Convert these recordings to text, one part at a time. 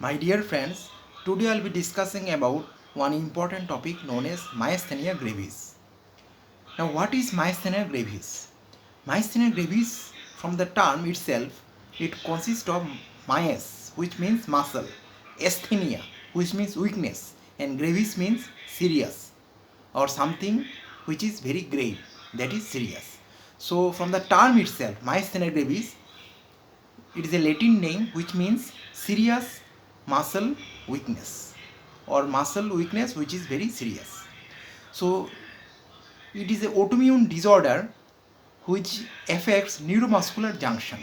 My dear friends, today I'll be discussing about one important topic known as myasthenia gravis. Now, what is myasthenia gravis? Myasthenia gravis, from the term itself, it consists of myas, which means muscle, asthenia, which means weakness, and gravis means serious or something which is very grave, that is serious. So, from the term itself, myasthenia gravis, it is a Latin name which means serious muscle weakness or muscle weakness which is very serious. So it is an autoimmune disorder which affects neuromuscular junction.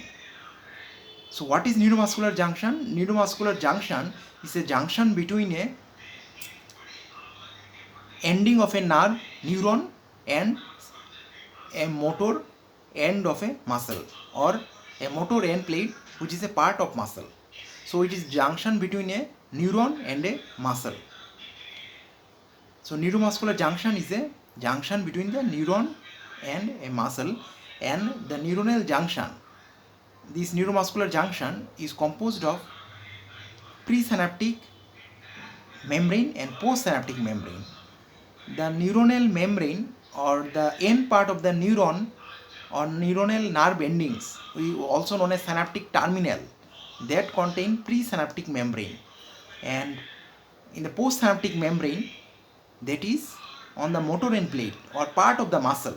So what is neuromuscular junction? Neuromuscular junction is a junction between a ending of a nerve neuron and a motor end of a muscle or a motor end plate which is a part of muscle. So it is junction between a neuron and a muscle. So neuromuscular junction is a junction between the neuron and a muscle, and the neuronal junction, this neuromuscular junction is composed of presynaptic membrane and postsynaptic membrane. The neuronal membrane or the end part of the neuron or neuronal nerve endings, we also known as synaptic terminal, that contain presynaptic membrane, and in the postsynaptic membrane, that is on the motor end plate or part of the muscle,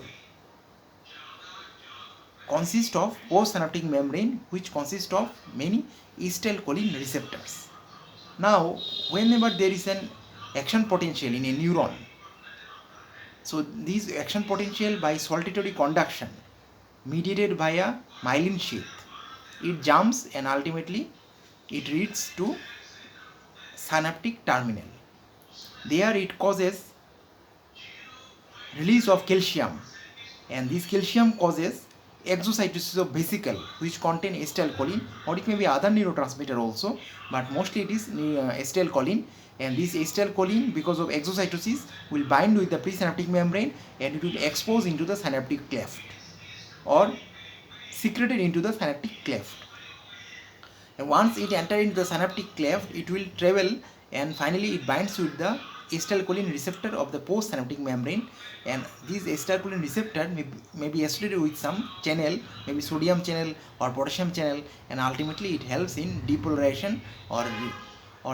consists of postsynaptic membrane which consists of many acetylcholine receptors. Now, whenever there is an action potential in a neuron, so this action potential by saltatory conduction mediated via myelin sheath, it jumps and ultimately it leads to synaptic terminal. There it causes release of calcium, and this calcium causes exocytosis of vesicle which contain acetylcholine, or it may be other neurotransmitter also, but mostly it is acetylcholine. And this acetylcholine, because of exocytosis, will bind with the presynaptic membrane and it will expose into the synaptic cleft or secreted into the synaptic cleft. And once it enters into the synaptic cleft, it will travel and finally it binds with the acetylcholine receptor of the postsynaptic membrane, and this acetylcholine receptor may be associated with some channel, maybe sodium channel or potassium channel, and ultimately it helps in depolarization or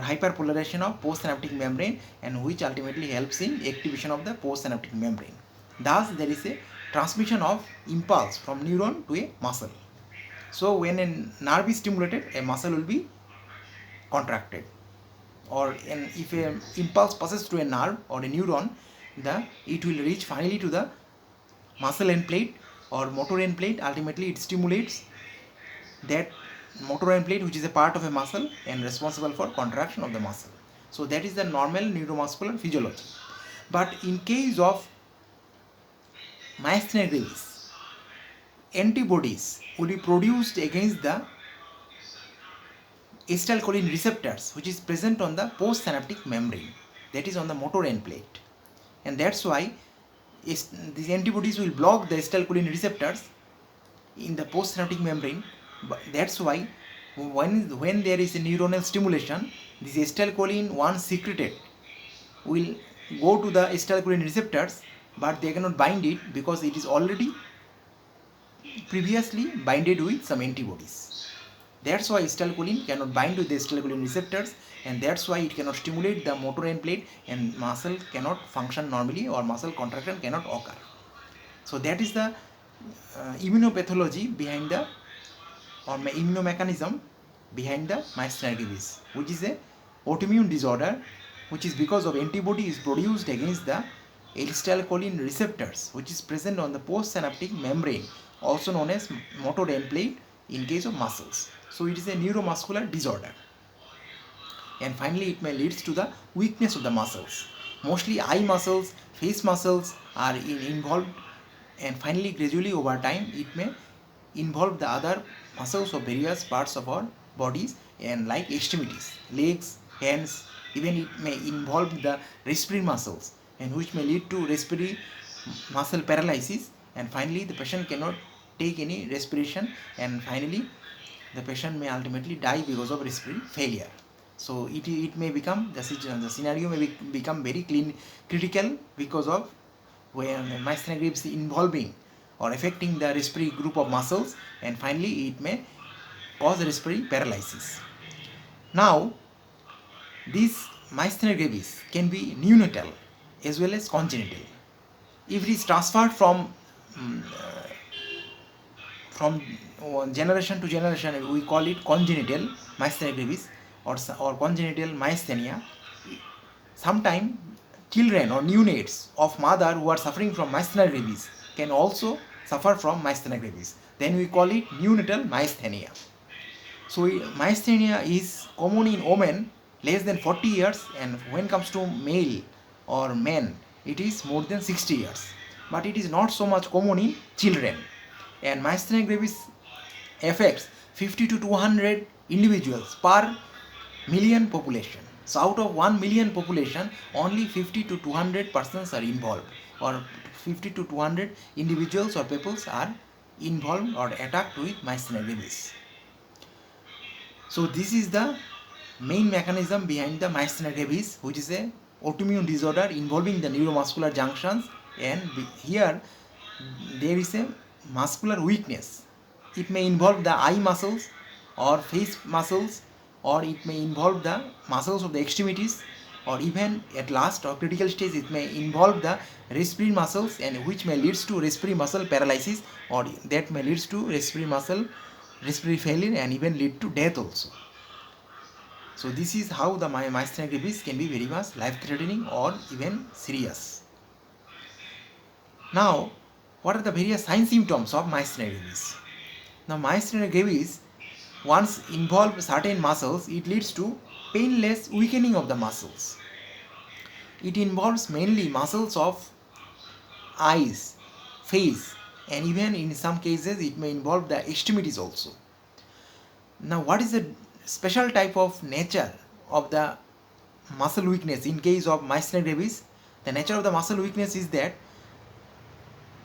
hyperpolarization of postsynaptic membrane, and which ultimately helps in activation of the postsynaptic membrane. Thus, there is a transmission of impulse from neuron to a muscle. So when a nerve is stimulated, a muscle will be contracted, or if a impulse passes through a nerve or a neuron, it will reach finally to the muscle end plate or motor end plate. Ultimately, it stimulates that motor end plate, which is a part of a muscle and responsible for contraction of the muscle. So that is the normal neuromuscular physiology. But in case of myasthenia gravis, antibodies will be produced against the acetylcholine receptors which is present on the postsynaptic membrane, that is on the motor end plate, and that's why these antibodies will block the acetylcholine receptors in the postsynaptic membrane. But that's why when there is a neuronal stimulation, this acetylcholine once secreted will go to the acetylcholine receptors, but they cannot bind it because it is already previously binded with some antibodies. That's why acetylcholine cannot bind with the acetylcholine receptors, and that's why it cannot stimulate the motor end plate, and muscle cannot function normally or muscle contraction cannot occur. So that is the immunopathology behind the or immunomechanism behind the myasthenia gravis, which is a autoimmune disorder which is because of antibody is produced against the acetylcholine receptors which is present on the postsynaptic membrane, also known as motor end plate in case of muscles. So it is a neuromuscular disorder, and finally it may lead to the weakness of the muscles. Mostly eye muscles, face muscles are involved, and finally gradually over time it may involve the other muscles of various parts of our bodies, and like extremities, legs, hands, even it may involve the respiratory muscles, and which may lead to respiratory muscle paralysis, and finally the patient cannot take any respiration, and finally the patient may ultimately die because of respiratory failure. So it may become the scenario may become very critical because of when myasthenia gravis involving or affecting the respiratory group of muscles, and finally it may cause respiratory paralysis. Now, this myasthenia gravis can be neonatal as well as congenital. If it is transferred from generation to generation, we call it congenital myasthenia gravis or congenital myasthenia. Sometimes children or neonates of mother who are suffering from myasthenia gravis can also suffer from myasthenia gravis. Then we call it neonatal myasthenia. So myasthenia is common in women less than 40 years, and when it comes to male or men, it is more than 60 years. But it is not so much common in children. And myasthenia gravis affects 50 to 200 individuals per million population. So out of 1 million population, only 50 to 200 persons are involved, or 50 to 200 individuals or peoples are involved or attacked with myasthenia gravis. So this is the main mechanism behind the myasthenia gravis, which is a autoimmune disorder involving the neuromuscular junctions, and here there is a muscular weakness. It may involve the eye muscles or face muscles, or it may involve the muscles of the extremities, or even at last or critical stage it may involve the respiratory muscles, and which may leads to respiratory muscle paralysis, or that may leads to respiratory failure and even lead to death also. So this is how the myasthenia gravis can be very much life-threatening or even serious. Now, what are the various sign symptoms of myasthenia gravis? Now, myasthenia gravis once involve certain muscles, it leads to painless weakening of the muscles. It involves mainly muscles of eyes, face, and even in some cases it may involve the extremities also. Now, what is the special type of nature of the muscle weakness in case of myasthenia gravis? The nature of the muscle weakness is that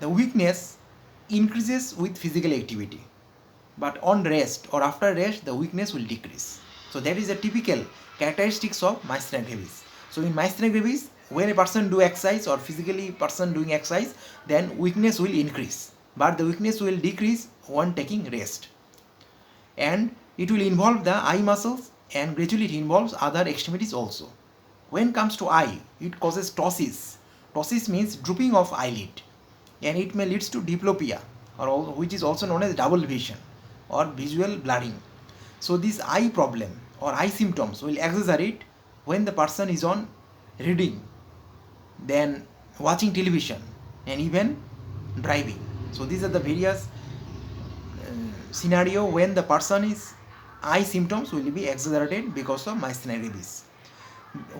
the weakness increases with physical activity, but on rest or after rest the weakness will decrease. So that is a typical characteristics of myasthenia gravis. So in myasthenia gravis, when a person do exercise or physically person doing exercise, then weakness will increase, but the weakness will decrease when taking rest. And it will involve the eye muscles, and gradually it involves other extremities also. When it comes to eye, it causes ptosis. Ptosis means drooping of eyelid, and it may leads to diplopia, which is also known as double vision or visual blurring. So this eye problem or eye symptoms will exaggerate when the person is on reading, then watching television, and even driving. So these are the various scenario when the person is eye symptoms will be exaggerated because of myasthenia gravis.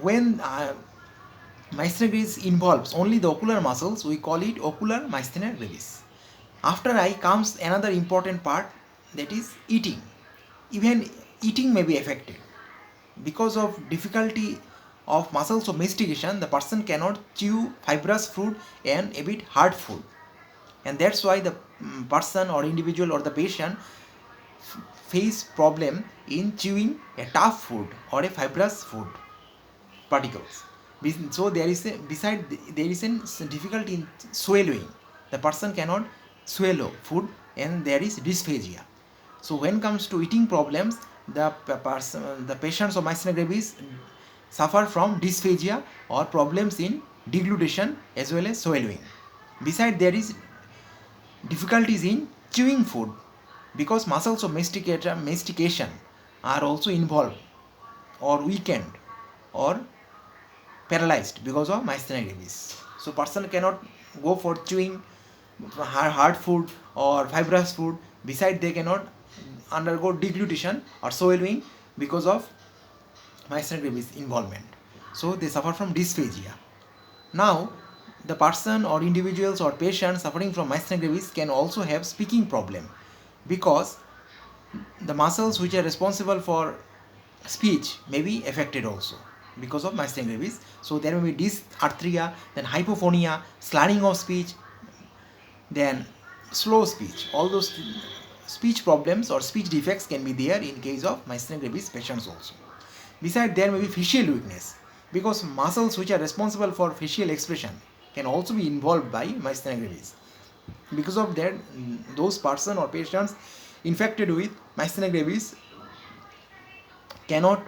When myasthenia gravis involves only the ocular muscles, we call it ocular myasthenia gravis. After eye comes another important part, that is eating. Even eating may be affected. Because of difficulty of muscles of mastication, the person cannot chew fibrous food and a bit hard food. And that's why the person or individual or the patient face problem in chewing a tough food or a fibrous food particles. So there is a difficulty in swallowing. The person cannot swallow food, and there is dysphagia. So when it comes to eating problems, the patients of myasthenia gravis suffer from dysphagia or problems in deglutition as well as swallowing. Besides, there is difficulties in chewing food because muscles of mastication are also involved or weakened or paralyzed because of myasthenia gravis. So person cannot go for chewing hard food or fibrous food. Besides, they cannot undergo deglutition or swallowing because of myasthenia gravis involvement. So they suffer from dysphagia. Now, the person or individuals or patients suffering from myasthenia gravis can also have speaking problem, because the muscles which are responsible for speech may be affected also because of myasthenia gravis. So there may be dysarthria, then hypophonia, slurring of speech, then slow speech. All those speech problems or speech defects can be there in case of myasthenia gravis patients also. Besides, there may be facial weakness because muscles which are responsible for facial expression can also be involved by myasthenia gravis. Because of that, those person or patients infected with myasthenia gravis cannot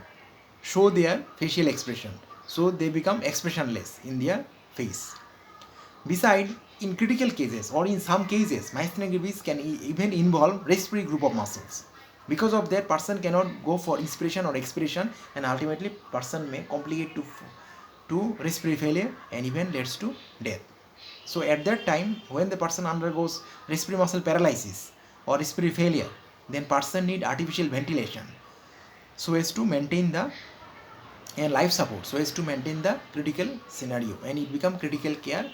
show their facial expression, so they become expressionless in their face. Besides, in critical cases or in some cases, myasthenia gravis can even involve respiratory group of muscles. Because of that, person cannot go for inspiration or expiration, and ultimately person may complicate to respiratory failure and even leads to death. So at that time, when the person undergoes respiratory muscle paralysis or respiratory failure, then person need artificial ventilation so as to maintain the life support, so as to maintain the critical scenario, and it become critical care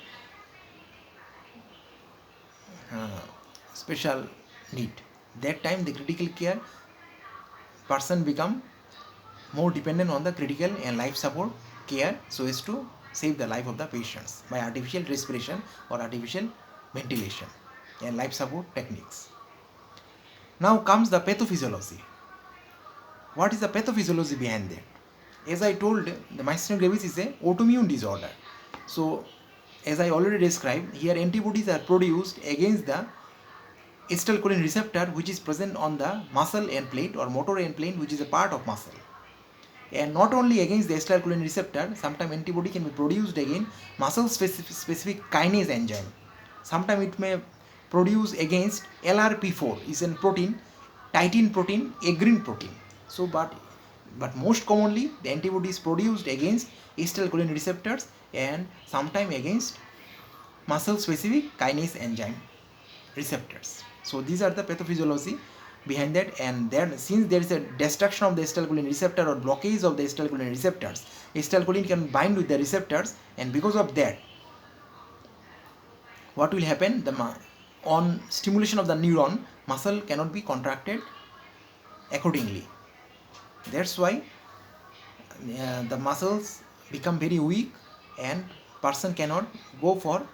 special need. That time the critical care person become more dependent on the critical and life support care, so as to save the life of the patients by artificial respiration or artificial ventilation and life support techniques. Now comes the pathophysiology. What is the pathophysiology behind that? As I told, the myasthenia gravis is a autoimmune disorder. So as I already described, here antibodies are produced against the acetylcholine receptor, which is present on the muscle end plate or motor end plate, which is a part of muscle. And not only against the acetylcholine receptor, sometimes antibody can be produced against muscle specific kinase enzyme. Sometimes it may produce against LRP4, is a protein, titin protein, agrin protein. So but most commonly the antibody is produced against acetylcholine receptors and sometimes against muscle specific kinase enzyme receptors. So these are the pathophysiology behind that. And then since there is a destruction of the acetylcholine receptor or blockage of the acetylcholine receptors, acetylcholine can bind with the receptors, and because of that, what will happen, on stimulation of the neuron, muscle cannot be contracted accordingly. That's why the muscles become very weak and person cannot go for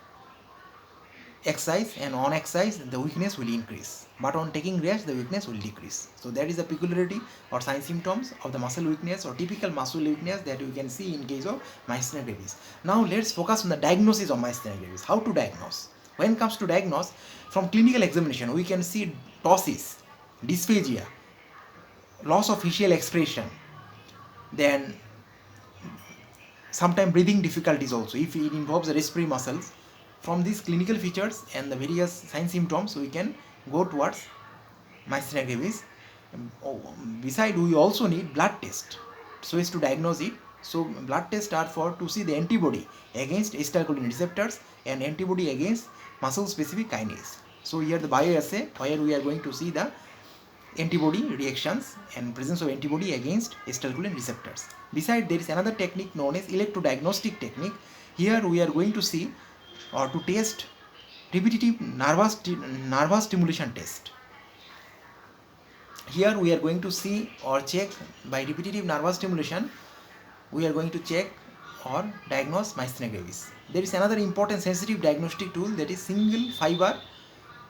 exercise, and on exercise the weakness will increase, but on taking rest the weakness will decrease. So that is the peculiarity or sign symptoms of the muscle weakness or typical muscle weakness that you can see in case of myasthenia gravis. Now let's focus on the diagnosis of myasthenia gravis. How to diagnose? When it comes to diagnose, from clinical examination we can see ptosis, dysphagia, loss of facial expression, then sometimes breathing difficulties also if it involves the respiratory muscles. From these clinical features and the various sign symptoms, we can go towards myasthenia gravis. Besides, we also need blood test so as to diagnose it. So blood tests are for to see the antibody against acetylcholine receptors and antibody against muscle specific kinase. So here the bioassay, where we are going to see the antibody reactions and presence of antibody against acetylcholine receptors. Besides, there is another technique known as electrodiagnostic technique. Here we are going to see or to test repetitive nervous stimulation test. Here we are going to see or check by repetitive nervous stimulation, we are going to check or diagnose myasthenia gravis. There is another important sensitive diagnostic tool, that is single fiber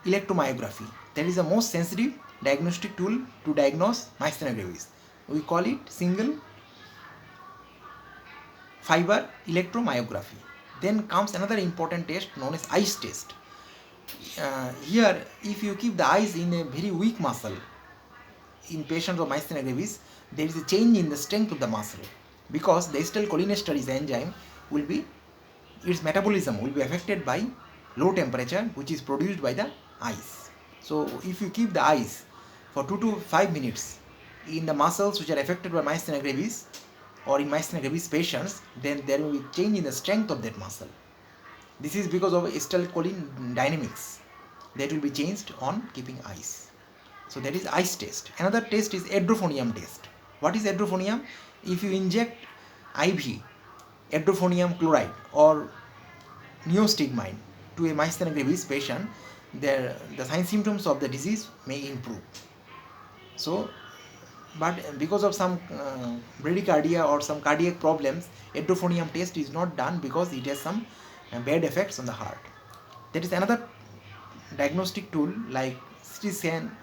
electromyography. That is the most sensitive diagnostic tool to diagnose myasthenia gravis. We call it single fiber electromyography. Then comes another important test known as eyes test. Here, if you keep the eyes in a very weak muscle, in patients of myasthenia gravis, there is a change in the strength of the muscle, because the acetylcholinesterase enzyme will be, its metabolism will be affected by low temperature, which is produced by the eyes. So if you keep the eyes for 2 to 5 minutes in the muscles which are affected by myasthenia gravis or in myasthenia gravis patients, then there will be change in the strength of that muscle. This is because of acetylcholine dynamics that will be changed on keeping eyes. So that is eyes test. Another test is edrophonium test. What is edrophonium? If you inject IV edrophonium chloride or neostigmine to a myasthenia gravis patient, the sign symptoms of the disease may improve. So, but because of some bradycardia or some cardiac problems, edrophonium test is not done because it has some bad effects on the heart. There is another diagnostic tool like CT scan,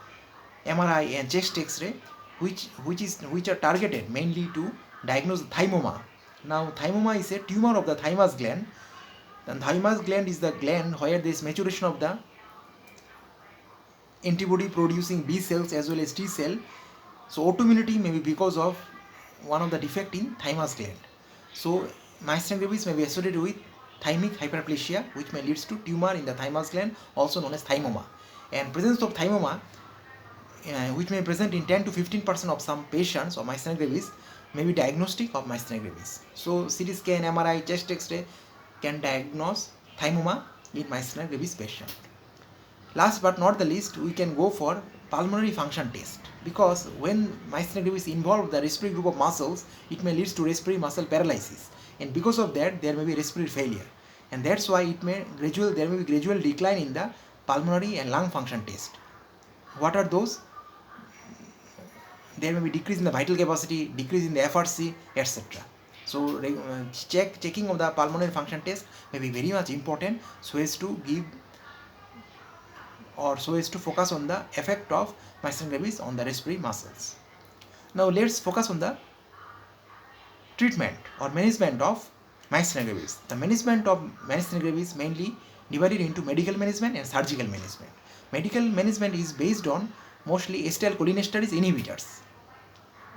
MRI and chest X-ray, which are targeted mainly to diagnose thymoma. Now thymoma is a tumor of the thymus gland. The thymus gland is the gland where there is maturation of the antibody producing B cells as well as T cell. So autoimmunity may be because of one of the defect in thymus gland. So myasthenia gravis may be associated with thymic hyperplasia, which may leads to tumor in the thymus gland, also known as thymoma. And presence of thymoma, which may present in 10 to 15% of some patients of myasthenia gravis, may be diagnostic of myasthenia gravis. So CT scan, MRI, chest X-ray can diagnose thymoma in myasthenia gravis patient. Last but not the least, we can go for pulmonary function test, because when myasthenia gravis involve the respiratory group of muscles, it may lead to respiratory muscle paralysis, and because of that there may be respiratory failure, and that's why there may be gradual decline in the pulmonary and lung function test. What are those? There may be decrease in the vital capacity, decrease in the FRC, etc. So checking of the pulmonary function test may be very much important, so as to focus on the effect of myasthenia gravis on the respiratory muscles. Now let's focus on the treatment or management of myasthenia gravis. The management of myasthenia gravis mainly divided into medical management and surgical management. Medical management is based on mostly acetylcholinesterase inhibitors,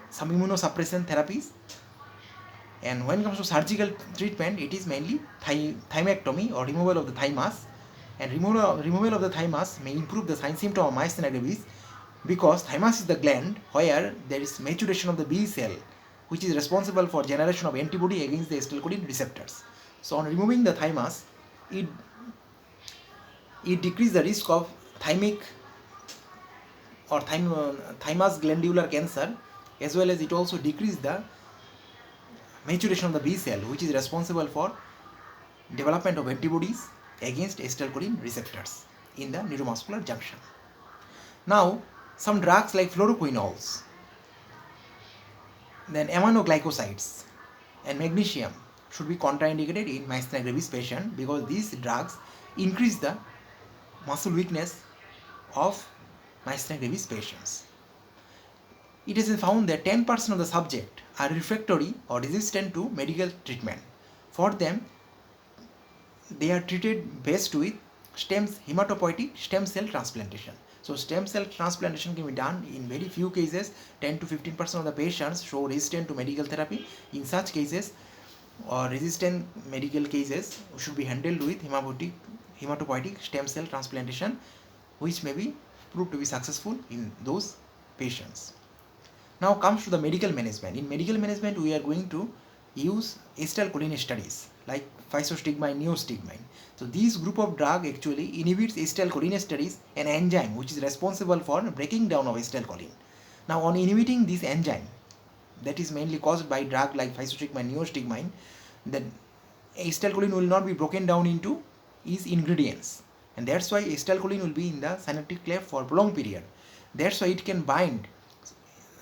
some immunosuppression therapies, and when it comes to surgical treatment, it is mainly thymectomy or removal of the thymus. And removal of the thymus may improve the sign symptom of myasthenia gravis, because thymus is the gland where there is maturation of the B cell, which is responsible for generation of antibody against the acetylcholine receptors. So on removing the thymus, it decreases the risk of thymic or thymus glandular cancer, as well as it also decreases the maturation of the B cell, which is responsible for development of antibodies against acetylcholine receptors in the neuromuscular junction. Now, some drugs like fluoroquinols, then aminoglycosides and magnesium should be contraindicated in myasthenia gravis patient, because these drugs increase the muscle weakness of myasthenia gravis patients. It is found that 10% of the subject are refractory or resistant to medical treatment. For them, they are treated best with hematopoietic stem cell transplantation. So stem cell transplantation can be done in very few cases. 10 to 15% of the patients show resistance to medical therapy. In such cases or resistant medical cases, should be handled with hematopoietic stem cell transplantation, which may be proved to be successful in those patients. Now comes to the medical management. In medical management, we are going to use acetylcholinesterase like physostigmine, neostigmine. So this group of drug actually inhibits acetylcholinesterase, an enzyme which is responsible for breaking down of acetylcholine. Now on inhibiting this enzyme, that is mainly caused by drug like physostigmine, neostigmine, then acetylcholine will not be broken down into its ingredients, and that's why acetylcholine will be in the synaptic cleft for prolonged period. That's why it can bind.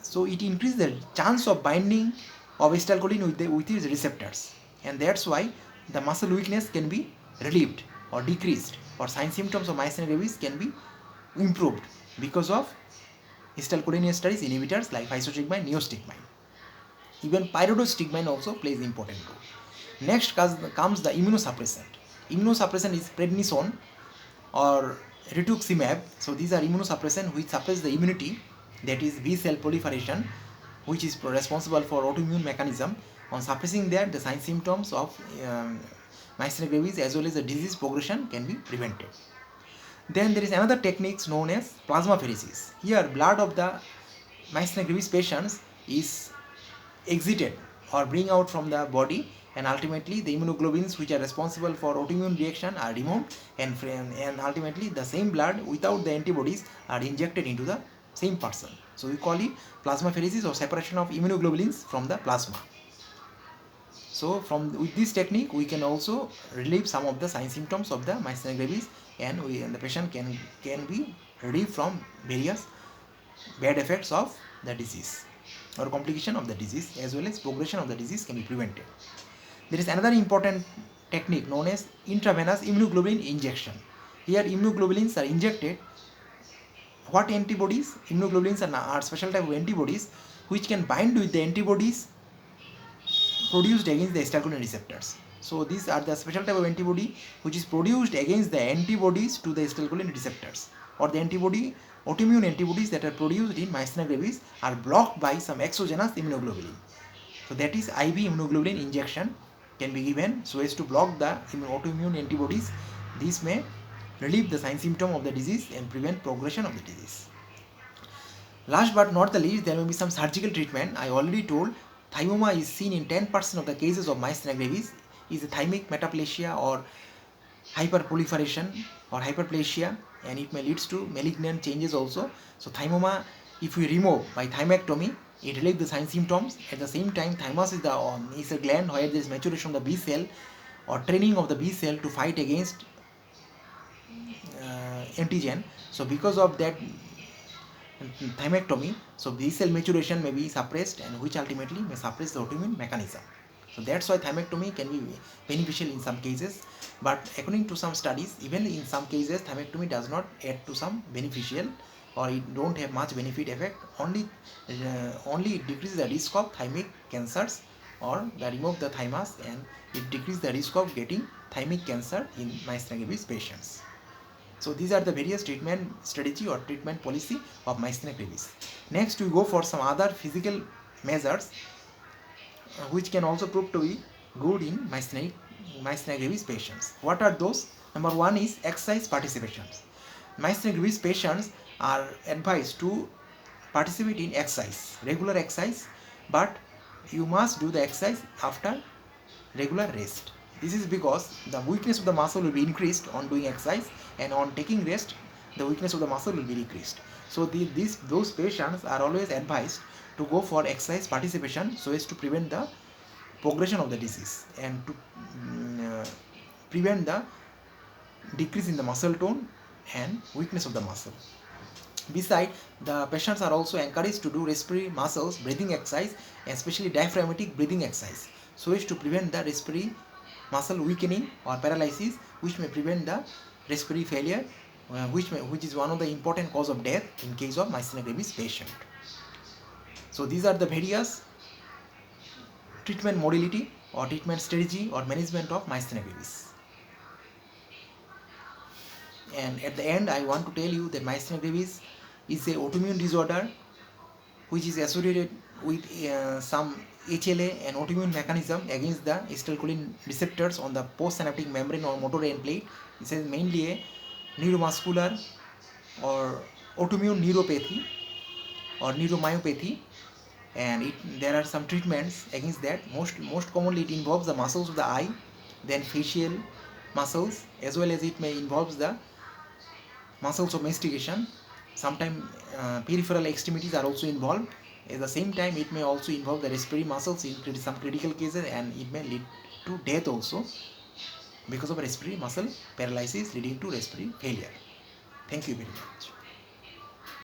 So it increases the chance of binding of acetylcholine with its receptors, and that's why the muscle weakness can be relieved or decreased, or sign symptoms of myasthenia gravis can be improved because of acetylcholinesterase inhibitors like physostigmine, neostigmine. Even pyridostigmine also plays an important role. Next comes the immunosuppressant. Immunosuppressant is prednisone or rituximab. So these are immunosuppressant which suppress the immunity, that is B cell proliferation, which is responsible for autoimmune mechanism. On suppressing that, the sign symptoms of myasthenia gravis as well as the disease progression can be prevented. Then there is another technique known as plasmapheresis. Here blood of the myasthenia gravis patients is exited or bring out from the body, and ultimately the immunoglobulins which are responsible for autoimmune reaction are removed, and ultimately the same blood without the antibodies are injected into the same person. So we call it plasmapheresis, or separation of immunoglobulins from the plasma. So with this technique we can also relieve some of the sign symptoms of the myasthenia gravis, and the patient can be relieved from various bad effects of the disease or complication of the disease, as well as progression of the disease can be prevented. There is another important technique known as intravenous immunoglobulin injection. Here immunoglobulins are injected. What antibodies? Immunoglobulins are special type of antibodies which can bind with the antibodies produced against the acetylcholine receptors. So these are the special type of antibody which is produced against the antibodies to the acetylcholine receptors, or the autoimmune antibodies that are produced in myasthenia gravis are blocked by some exogenous immunoglobulin. So that is IV immunoglobulin injection can be given so as to block the autoimmune antibodies. This may relieve the sign symptom of the disease and prevent progression of the disease. Last but not the least, there may be some surgical treatment. I already told thymoma is seen in 10% of the cases of myasthenia gravis, is a thymic metaplasia or hyperproliferation or hyperplasia, and it may lead to malignant changes also. So thymoma, if we remove by thymectomy, it relieves the sign symptoms. At the same time, thymus is a gland where there is maturation of the B cell or training of the B cell to fight against antigen. So because of that thymectomy, so B cell maturation may be suppressed, and which ultimately may suppress the autoimmune mechanism. So that's why thymectomy can be beneficial in some cases, but according to some studies, even in some cases thymectomy does not add to some beneficial, or it don't have much benefit effect. Only it decreases the risk of thymic cancers, or the remove the thymus, and it decreases the risk of getting thymic cancer in myasthenia gravis patients. So these are the various treatment strategy or treatment policy of myasthenia gravis. Next, we go for some other physical measures which can also prove to be good in myasthenia gravis patients. What are those? Number one is exercise participations. Myasthenia gravis patients are advised to participate in exercise, regular exercise, but you must do the exercise after regular rest. This is because the weakness of the muscle will be increased on doing exercise, and on taking rest, the weakness of the muscle will be decreased. So those patients are always advised to go for exercise participation so as to prevent the progression of the disease and to prevent the decrease in the muscle tone and weakness of the muscle. Besides, the patients are also encouraged to do respiratory muscles breathing exercise, especially diaphragmatic breathing exercise, so as to prevent the respiratory muscle weakening or paralysis, which may prevent the respiratory failure, which is one of the important cause of death in case of myasthenia gravis patient. So these are the various treatment modality or treatment strategy or management of myasthenia gravis. And at the end, I want to tell you that myasthenia gravis is a autoimmune disorder which is associated with some HLA and autoimmune mechanism against the acetylcholine receptors on the postsynaptic membrane or motor end plate. This is mainly a neuromuscular or autoimmune neuropathy or neuromyopathy, and there are some treatments against that. Most commonly it involves the muscles of the eye, then facial muscles, as well as it may involves the muscles of mastication. Sometimes peripheral extremities are also involved. At the same time, it may also involve the respiratory muscles in some critical cases, and it may lead to death also because of respiratory muscle paralysis leading to respiratory failure. Thank you very much.